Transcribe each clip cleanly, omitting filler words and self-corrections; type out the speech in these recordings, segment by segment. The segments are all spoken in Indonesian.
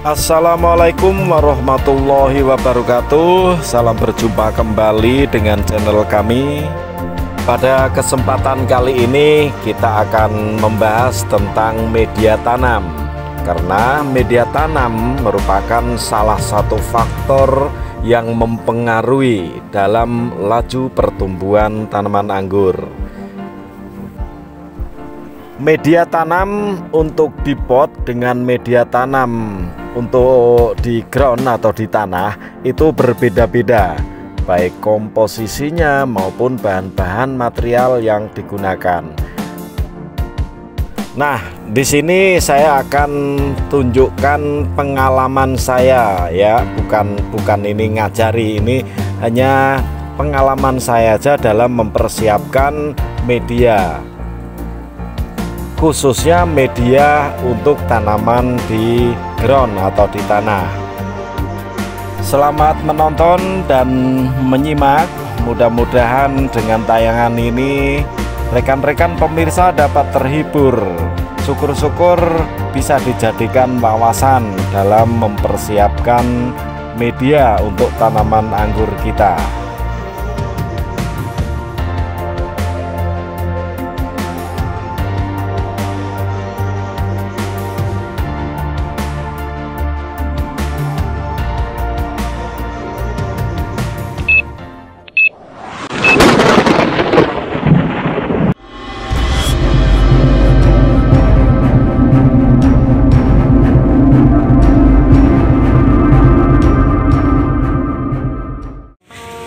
Assalamualaikum warahmatullahi wabarakatuh. Salam berjumpa kembali dengan channel kami. Pada kesempatan kali ini kita akan membahas tentang media tanam, karena media tanam merupakan salah satu faktor yang mempengaruhi dalam laju pertumbuhan tanaman anggur. Media tanam untuk di pot dengan media tanam untuk di ground atau di tanah itu berbeda-beda, baik komposisinya maupun bahan-bahan material yang digunakan. Nah, di sini saya akan tunjukkan pengalaman saya ya, bukan ini ngajari, ini hanya pengalaman saya aja dalam mempersiapkan media, khususnya media untuk tanaman di ground atau di tanah. Selamat menonton dan menyimak. Mudah-mudahan dengan tayangan ini rekan-rekan pemirsa dapat terhibur. Syukur-syukur bisa dijadikan wawasan dalam mempersiapkan media untuk tanaman anggur kita.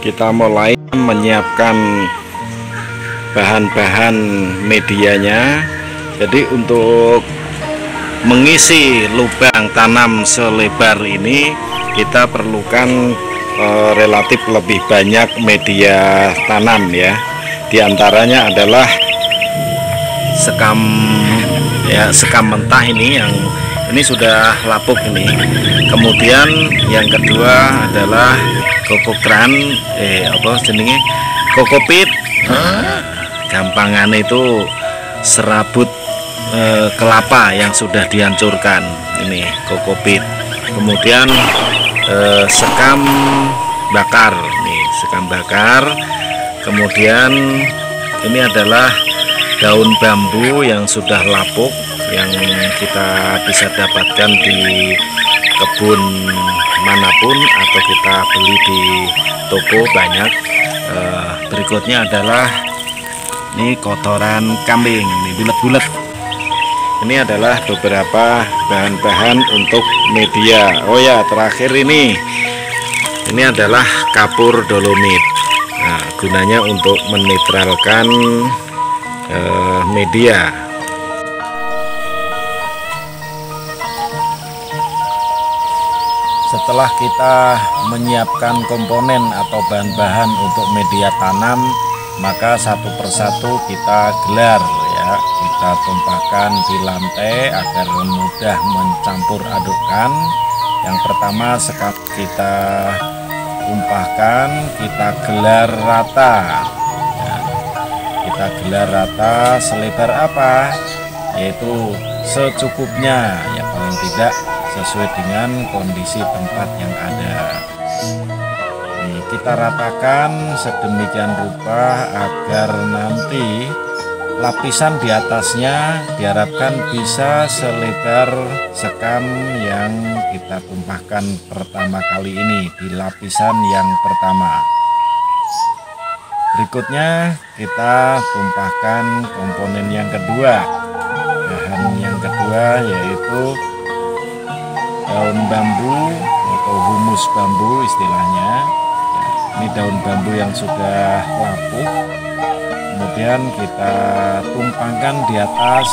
Kita mulai menyiapkan bahan-bahan medianya. Jadi untuk mengisi lubang tanam selebar ini kita perlukan relatif lebih banyak media tanam ya. Di antaranya adalah sekam ya, sekam mentah ini yang ini sudah lapuk ini. Kemudian yang kedua adalah kokokran, kokopit. Gampangan itu serabut kelapa yang sudah dihancurkan, ini kokopit. Kemudian sekam bakar, nih sekam bakar. Kemudian ini adalah daun bambu yang sudah lapuk yang kita bisa dapatkan di kebun manapun atau kita beli di toko banyak. Berikutnya adalah ini kotoran kambing, ini bulat-bulat. Ini adalah beberapa bahan-bahan untuk media. Oh ya, terakhir ini adalah kapur dolomit. Nah, gunanya untuk menetralkan media. Setelah kita menyiapkan komponen atau bahan-bahan untuk media tanam, maka satu persatu kita gelar ya, kita tumpahkan di lantai agar mudah mencampur adukkan. Yang pertama sekam kita tumpahkan, kita gelar rata ya, kita gelar rata selebar apa, yaitu secukupnya ya, paling tidak sesuai dengan kondisi tempat yang ada. Nih, kita ratakan sedemikian rupa agar nanti lapisan di atasnya diharapkan bisa selebar sekam yang kita tumpahkan pertama kali ini di lapisan yang pertama. Berikutnya kita tumpahkan komponen yang kedua. Bahan yang kedua yaitu daun bambu atau humus bambu istilahnya. Ini daun bambu yang sudah lapuk. Kemudian kita tumpangkan di atas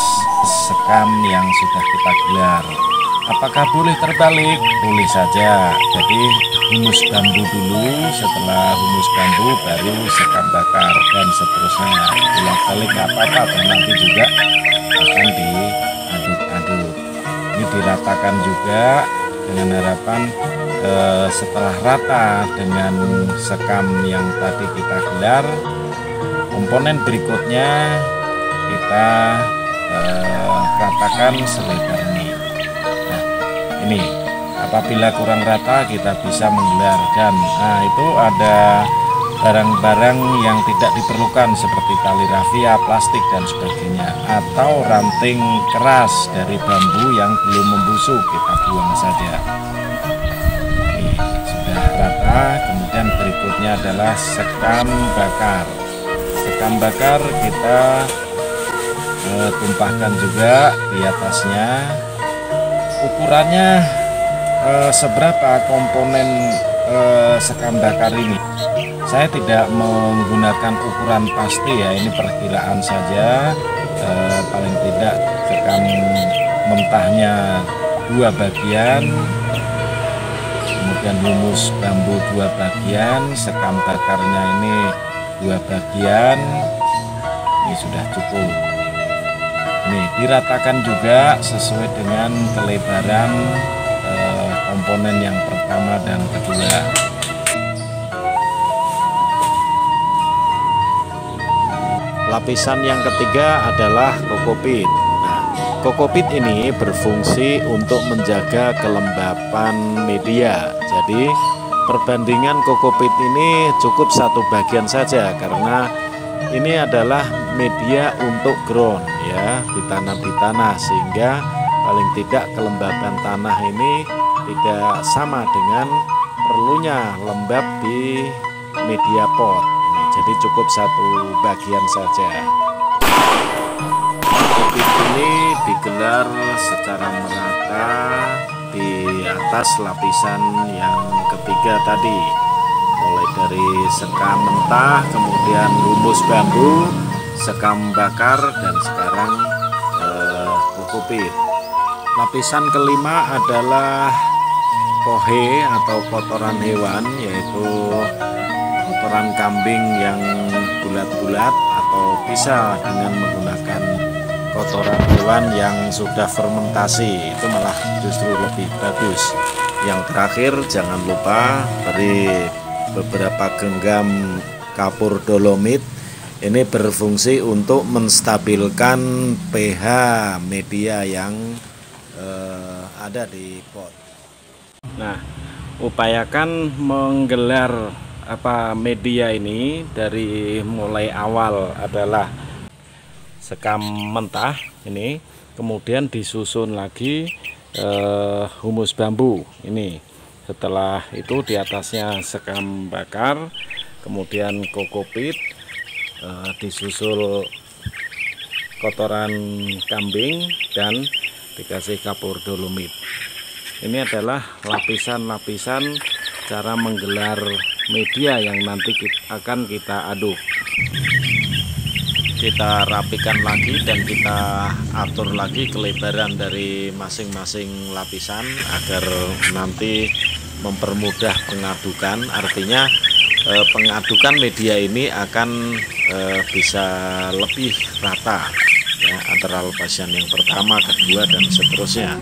sekam yang sudah kita gelar. Apakah boleh terbalik? Boleh saja. Jadi humus bambu dulu, setelah humus bambu baru sekam bakar dan seterusnya. Bolak-balik nggak apa-apa, nanti juga akan diaduk-aduk. Ini diratakan juga dengan harapan setelah rata dengan sekam yang tadi kita gelar, komponen berikutnya kita ratakan selebar ini. Nah, ini Apabila kurang rata kita bisa menggelar, dan itu ada barang-barang yang tidak diperlukan seperti tali rafia, plastik dan sebagainya, atau ranting keras dari bambu yang belum membusuk kita buang saja. Oke, sudah rata. Kemudian berikutnya adalah sekam bakar. Sekam bakar kita tumpahkan juga di atasnya. Ukurannya seberapa komponen sekam bakar ini, saya tidak menggunakan ukuran pasti ya, ini perkiraan saja. Paling tidak sekam mentahnya 2 bagian, kemudian humus bambu 2 bagian, sekam bakarnya ini 2 bagian. Ini sudah cukup. Nih, diratakan juga sesuai dengan kelebaran komponen yang pertama dan kedua. Lapisan yang ketiga adalah kokopit. Nah, kokopit ini berfungsi untuk menjaga kelembapan media. Jadi perbandingan kokopit ini cukup 1 bagian saja, karena ini adalah media untuk ground ya, ditanam di tanah, sehingga paling tidak kelembapan tanah ini tidak sama dengan perlunya lembab di media pot. Jadi cukup 1 bagian saja. Kokopit ini digelar secara merata di atas lapisan yang ketiga tadi, mulai dari sekam mentah, kemudian humus bambu, sekam bakar, dan sekarang kokopit. Lapisan kelima adalah kohe atau kotoran hewan, yaitu kotoran kambing yang bulat-bulat, atau bisa dengan menggunakan kotoran hewan yang sudah fermentasi, itu malah justru lebih bagus. Yang terakhir, jangan lupa beri beberapa genggam kapur dolomit. Ini berfungsi untuk menstabilkan pH media yang ada di pot. Nah, upayakan menggelar media ini dari mulai awal adalah sekam mentah ini, kemudian disusun lagi humus bambu ini. Setelah itu di atasnya sekam bakar, kemudian kokopit, disusul kotoran kambing, dan dikasih kapur dolomit. Ini adalah lapisan-lapisan cara menggelar media yang nanti akan kita aduk. Kita rapikan lagi dan kita atur lagi kelebaran dari masing-masing lapisan agar nanti mempermudah pengadukan. Artinya pengadukan media ini akan bisa lebih rata ya, antara lapisan yang pertama, kedua, dan seterusnya.